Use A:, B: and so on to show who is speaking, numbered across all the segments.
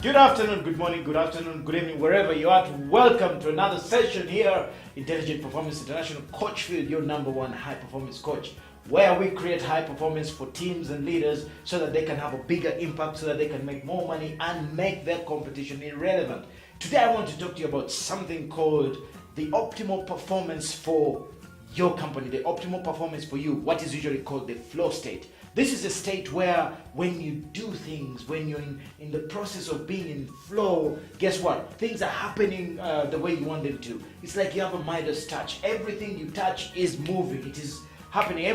A: Good afternoon, good morning, good afternoon, good evening, wherever you are. Welcome to another session here, Intelligent Performance International. Coach Phill, your number one high performance coach, where we create high performance for teams and leaders so that they can have a bigger impact, so that they can make more money and make their competition irrelevant. Today I want to talk to you about something called the optimal performance for your company, the optimal performance for you, what is usually called the flow state. This is a state where when you do things, when you're in the process of being in flow, guess what? Things are happening the way you want them to. It's like you have a Midas touch. Everything you touch is moving. It is happening.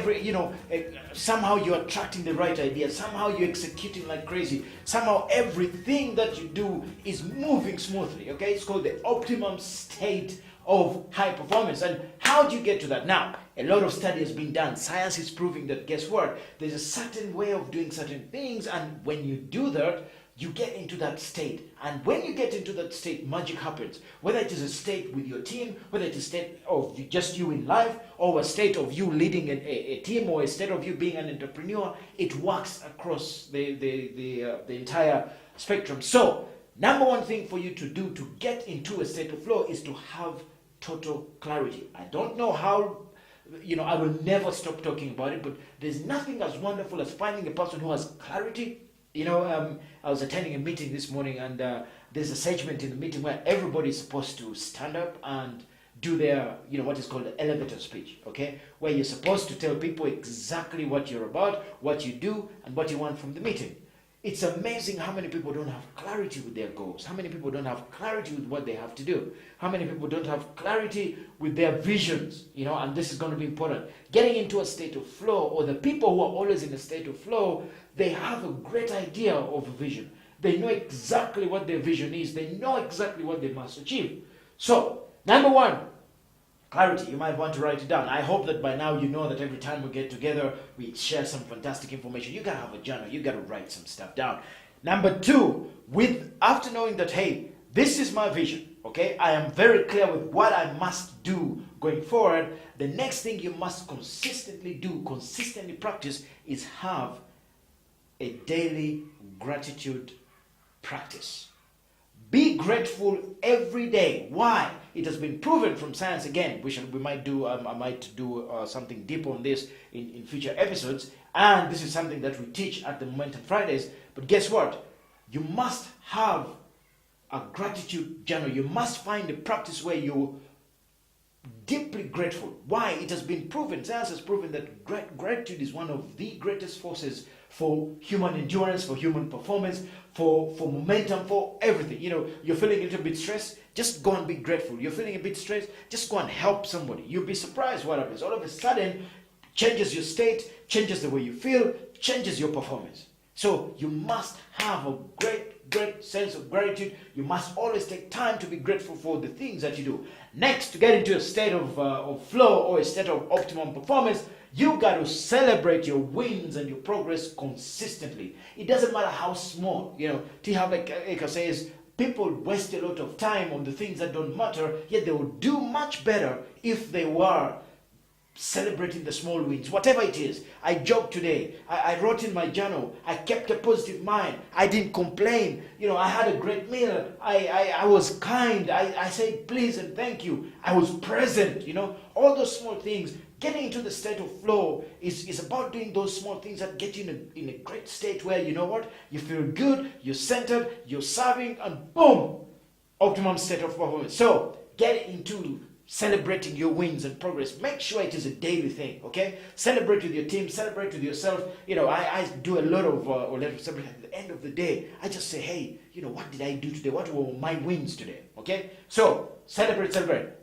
A: Somehow you're attracting the right idea. Somehow you're executing like crazy. Somehow everything that you do is moving smoothly. Okay, it's called the optimum state of high performance. And how do you get to that? Now, a lot of study has been done. Science is proving that, guess what? There's a certain way of doing certain things, and when you do that, you get into that state. And when you get into that state, magic happens. Whether it is a state with your team, whether it is a state of just you in life, or a state of you leading a team, or a state of you being an entrepreneur, it works across the entire spectrum. So, number one thing for you to do to get into a state of flow is to have total clarity. I don't know how, I will never stop talking about it, but there's nothing as wonderful as finding a person who has clarity. I was attending a meeting this morning, and there's a segment in the meeting where everybody's supposed to stand up and do their, what is called the elevator speech, okay? Where you're supposed to tell people exactly what you're about, what you do, and what you want from the meeting. It's amazing how many people don't have clarity with their goals, how many people don't have clarity with what they have to do, how many people don't have clarity with their visions, and this is going to be important. Getting into a state of flow, or the people who are always in a state of flow, they have a great idea of a vision. They know exactly what their vision is. They know exactly what they must achieve. So, number one, clarity. You might want to write it down. I hope that by now you know that every time we get together, we share some fantastic information. You gotta have a journal. You gotta write some stuff down. Number two, after knowing that, hey, this is my vision, okay? I am very clear with what I must do going forward. The next thing you must consistently do, consistently practice, is have a daily gratitude practice. Be grateful every day. Why? It has been proven from science. Again, we might do. I might do something deep on this in future episodes. And this is something that we teach at the Momentum Fridays. But guess what? You must have a gratitude journal. You must find a practice where you deeply grateful. Why? It has been proven. Science has proven that gratitude is one of the greatest forces for human endurance, for human performance, for momentum, for everything. You're feeling a little bit stressed, just go and be grateful. You're feeling a bit stressed, just go and help somebody. You'll be surprised what happens. All of a sudden, changes your state, changes the way you feel, changes your performance. So you must have a great sense of gratitude. You must always take time to be grateful for the things that you do. Next, to get into a state of flow, or a state of optimum performance, you got to celebrate your wins and your progress consistently. It doesn't matter how small. T. Harv Eker says people waste a lot of time on the things that don't matter, yet they will do much better if they were celebrating the small wins, whatever it is. I jogged today. I wrote in my journal. I kept a positive mind. I didn't complain. I had a great meal. I was kind. I said please and thank you. I was present. All those small things. Getting into the state of flow is about doing those small things that get you in a great state where, you feel good, you're centered, you're serving, and boom, optimum state of performance. So get into celebrating your wins and progress. Make sure it is a daily thing, okay? Celebrate with your team, celebrate with yourself. I do a lot of celebration at the end of the day. I just say, hey, what did I do today? What were my wins today? Okay? So celebrate.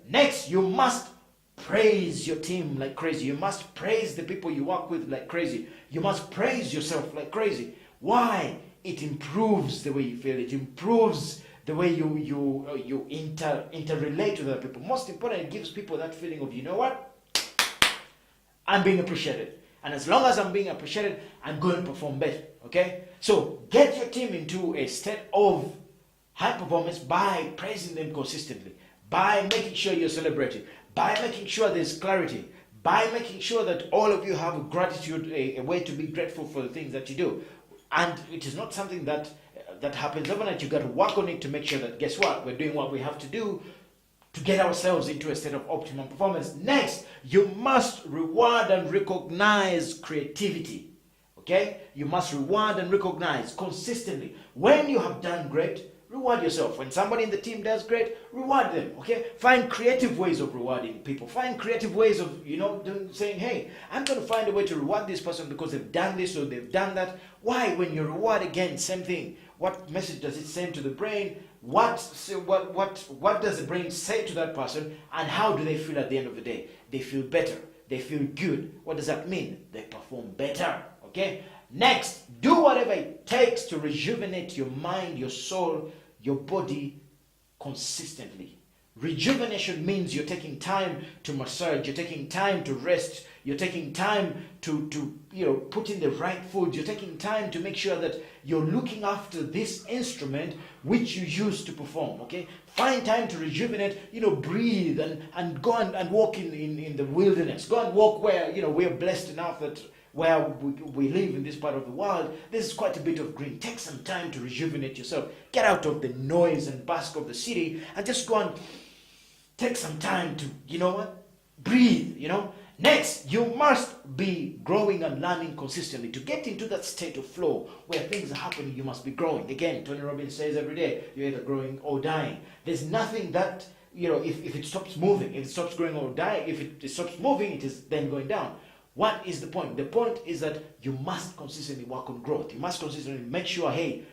A: Next, you must praise your team like crazy. You must praise the people you work with like crazy. You must praise yourself like crazy. Why? It improves the way you feel. It improves the way you interrelate with other people. Most important, it gives people that feeling of, I'm being appreciated. And as long as I'm being appreciated, I'm going to perform better. Okay? So get your team into a state of high performance by praising them consistently, by making sure you're celebrating, by making sure there's clarity, by making sure that all of you have gratitude, a way to be grateful for the things that you do. And it is not something that that happens overnight. You got to work on it to make sure that, guess what, we're doing what we have to do to get ourselves into a state of optimum performance. Next, you must reward and recognize creativity. Okay? You must reward and recognize consistently. When you have done great, reward yourself. When somebody in the team does great, reward them. Okay? Find creative ways of rewarding people. Find creative ways of, saying, hey, I'm going to find a way to reward this person because they've done this or they've done that. Why? When you reward again, same thing. What message does it send to the brain? What does the brain say to that person? And how do they feel at the end of the day? They feel better. They feel good. What does that mean? They perform better. Okay? Next, do whatever it takes to rejuvenate your mind, your soul, your body consistently. Rejuvenation means you're taking time to massage, you're taking time to rest, you're taking time to put in the right food, you're taking time to make sure that you're looking after this instrument which you use to perform. Okay? Find time to rejuvenate, breathe and go and walk in the wilderness. Go and walk where we're blessed enough that where we live in this part of the world, there's quite a bit of green. Take some time to rejuvenate yourself. Get out of the noise and bustle of the city and just go and take some time to, breathe, Next, you must be growing and learning consistently. To get into that state of flow where things are happening, you must be growing. Again, Tony Robbins says every day, you're either growing or dying. There's nothing that, if it stops moving, if it stops growing or dying, if it stops moving, it is then going down. What is the point? The point is that you must consistently work on growth. You must consistently make sure, hey,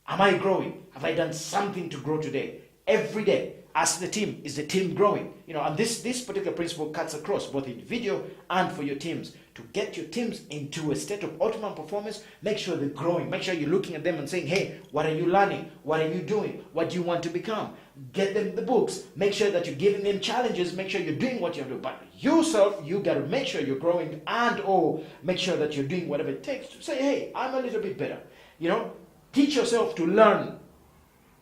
A: am I growing? Have I done something to grow today? Every day, ask the team, is the team growing? And this particular principle cuts across both individual and for your teams. To get your teams into a state of optimum performance, make sure they're growing. Make sure you're looking at them and saying, hey, what are you learning? What are you doing? What do you want to become? Get them the books. Make sure that you're giving them challenges. Make sure you're doing what you have to do. But yourself, you got to make sure you're growing and/or make sure that you're doing whatever it takes to say, hey, I'm a little bit better. Teach yourself to learn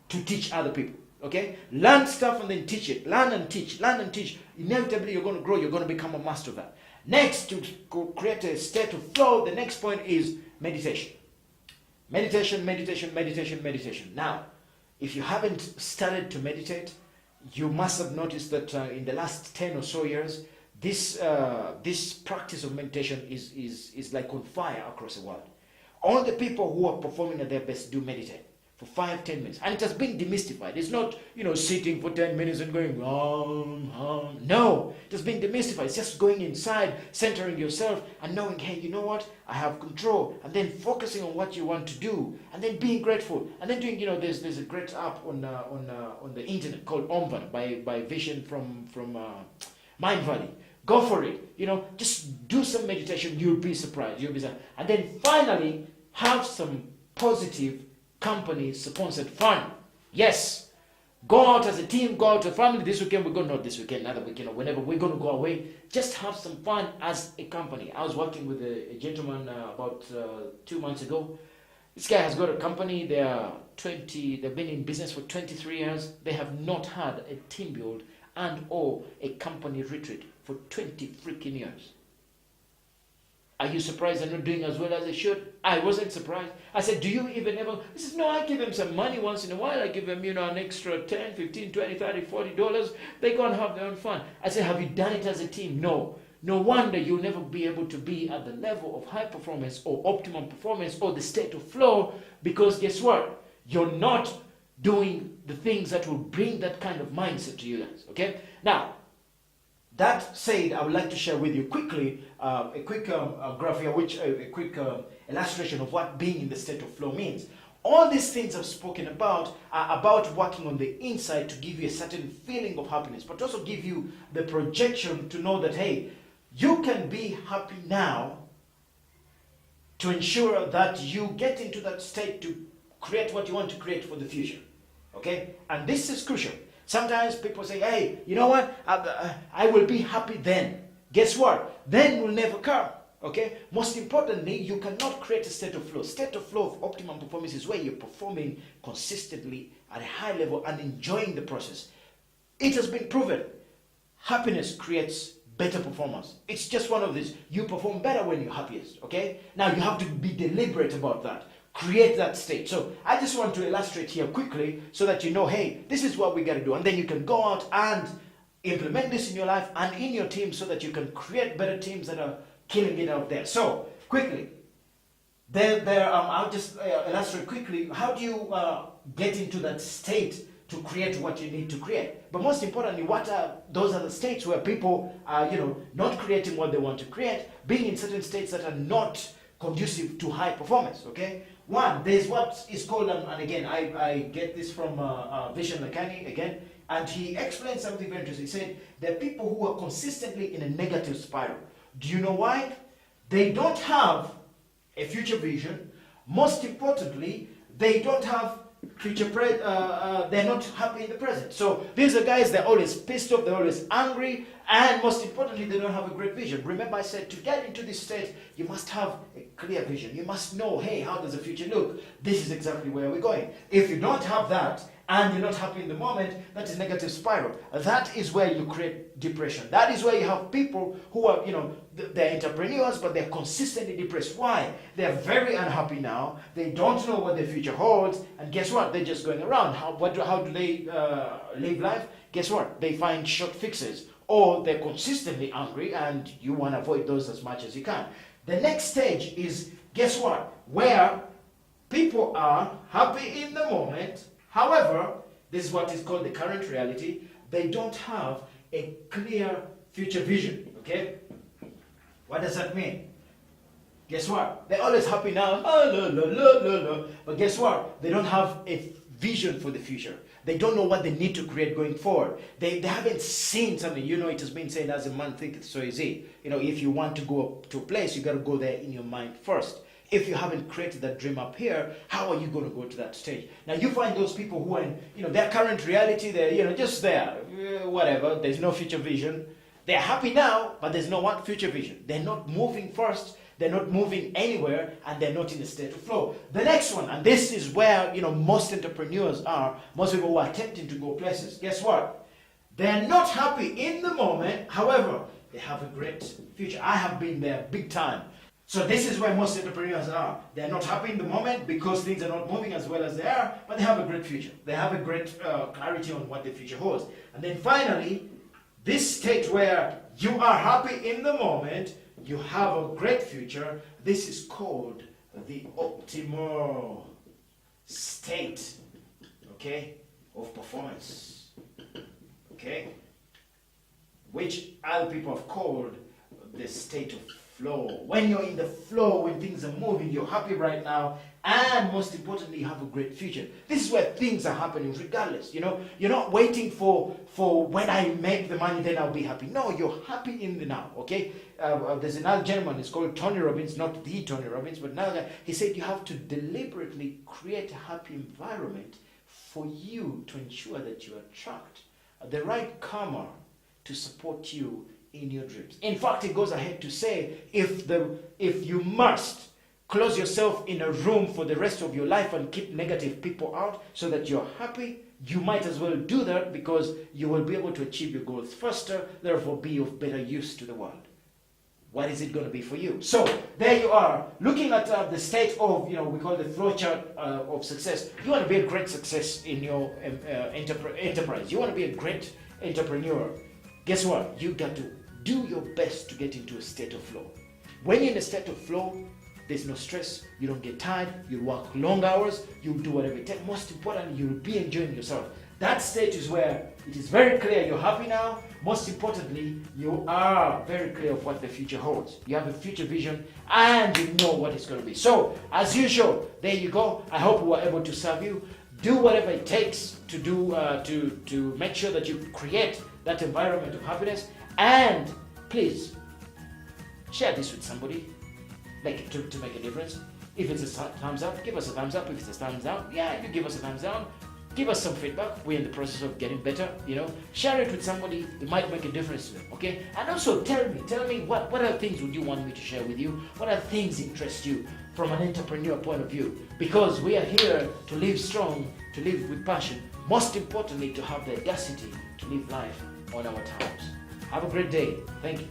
A: to teach other people. Okay? Learn stuff and then teach it. Learn and teach. Learn and teach. Inevitably, you're going to grow. You're going to become a master of that. Next, to create a state of flow, the next point is meditation. Meditation, meditation, meditation, meditation. Now, if you haven't started to meditate, you must have noticed that in the last 10 or so years, this practice of meditation is like on fire across the world. All the people who are performing at their best do meditate for 5-10 minutes. And it has been demystified. It's not, sitting for 10 minutes and going, No, it has been demystified. It's just going inside, centering yourself and knowing, hey, you know what? I have control. And then focusing on what you want to do. And then being grateful. And then doing, there's a great app on the internet called Omvan by Vision from Mind Valley. Go for it. Just do some meditation. You'll be surprised. And then finally, have some positive company-sponsored fun. Yes. Go out as a team, go out as a family. This weekend, we're going, not this weekend, another weekend, or whenever we're going to go away. Just have some fun as a company. I was working with a gentleman about 2 months ago. This guy has got a company. They've been in business for 23 years. They have not had a team build and/or a company retreat for 20 freaking years. Are you surprised they're not doing as well as they should? I wasn't surprised. I said, do you even ever? He says, no, I give them some money once in a while. I give them, an extra 10, 15, 20, 30, $40. They go and have their own fun. I said, have you done it as a team? No. No wonder you'll never be able to be at the level of high performance or optimum performance or the state of flow, because guess what? You're not doing the things that will bring that kind of mindset to you guys. Okay? Now, that said, I would like to share with you quickly a quick graph here, a quick illustration of what being in the state of flow means. All these things I've spoken about are about working on the inside to give you a certain feeling of happiness, but also give you the projection to know that, hey, you can be happy now to ensure that you get into that state to create what you want to create for the future. Okay? And this is crucial. Sometimes people say, hey, you know what? I will be happy then. Guess what? Then will never come. Okay? Most importantly, you cannot create a state of flow. State of flow of optimum performance is where you're performing consistently at a high level and enjoying the process. It has been proven. Happiness creates better performance. It's just one of these. You perform better when you're happiest. Okay? Now you have to be deliberate about that. create that state. So I just want to illustrate here quickly so that you know, hey, this is what we got to do. And then you can go out and implement this in your life and in your team so that you can create better teams that are killing it out there. So quickly, I'll just illustrate quickly, how do you get into that state to create what you need to create? But most importantly, what are those other states where people are, not creating what they want to create, being in certain states that are not conducive to high performance, okay? One, there's what is called, and again, I get this from Vision Lakani again, and he explained something very interesting. He said, there are people who are consistently in a negative spiral. Do you know why? They don't have a future vision. Most importantly, they don't have they're not happy in the present. So these are guys, they're always pissed off, they're always angry, and most importantly, they don't have a great vision. Remember I said, to get into this state, you must have a clear vision. You must know, hey, how does the future look? This is exactly where we're going. If you don't have that, and you're not happy in the moment, that is negative spiral. That is where you create depression. That is where you have people who are, they're entrepreneurs, but they're consistently depressed. Why? They're very unhappy now. They don't know what their future holds. And guess what? They're just going around. How do they live life? Guess what? They find short fixes. Or they're consistently angry, and you want to avoid those as much as you can. The next stage is, guess what? Where people are happy in the moment. However, this is what is called the current reality. They don't have a clear future vision, okay? What does that mean? Guess what? They're always happy now, but guess what? They don't have a vision for the future. They don't know what they need to create going forward. They haven't seen something. It has been said, as a man thinketh, so is he. If you want to go to a place, you got to go there in your mind first. If you haven't created that dream up here, how are you going to go to that stage? Now you find those people who are in, their current reality, they're, just there, whatever, there's no future vision. They're happy now, but there's no future vision. They're not moving first, they're not moving anywhere, and they're not in a state of flow. The next one, and this is where, most entrepreneurs are, most people who are attempting to go places, guess what? They're not happy in the moment, however, they have a great future. I have been there big time. So this is where most entrepreneurs are. They're not happy in the moment because things are not moving as well as they are, but they have a great future. They have a great clarity on what the future holds. And then finally, this state where you are happy in the moment, you have a great future, this is called the optimal state, okay, of performance, okay, which other people have called the state of flow. When you're in the flow, when things are moving, you're happy right now, and most importantly, you have a great future. This is where things are happening regardless. You're not waiting for when I make the money, then I'll be happy. No, you're happy in the now, okay? There's another gentleman, it's called Tony Robbins, not the Tony Robbins, but another guy. He said you have to deliberately create a happy environment for you to ensure that you attract the right karma to support you in your dreams. In fact, it goes ahead to say, if you must close yourself in a room for the rest of your life and keep negative people out so that you're happy, you might as well do that, because you will be able to achieve your goals faster, therefore be of better use to the world. What is it going to be for you? So there you are, looking at the state of, we call the flow chart of success. You want to be a great success in your enterprise. You want to be a great entrepreneur. Guess what? You got to do your best to get into a state of flow. When you're in a state of flow, there's no stress, you don't get tired, you work long hours, you do whatever it takes. Most importantly, you'll be enjoying yourself. That stage is where it is very clear you're happy now. Most importantly, you are very clear of what the future holds. You have a future vision and you know what it's going to be. So, as usual, there you go. I hope we were able to serve you. Do whatever it takes to do to make sure that you create that environment of happiness. And please share this with somebody, like to make a difference. If it's a thumbs up, give us a thumbs up. If it's a thumbs down, you give us a thumbs down. Give us some feedback. We're in the process of getting better, Share it with somebody. It might make a difference to them, okay? And also tell me what other things would you want me to share with you? What other things interest you from an entrepreneur point of view? Because we are here to live strong, to live with passion. Most importantly, to have the audacity to live life on our terms. Have a great day. Thank you.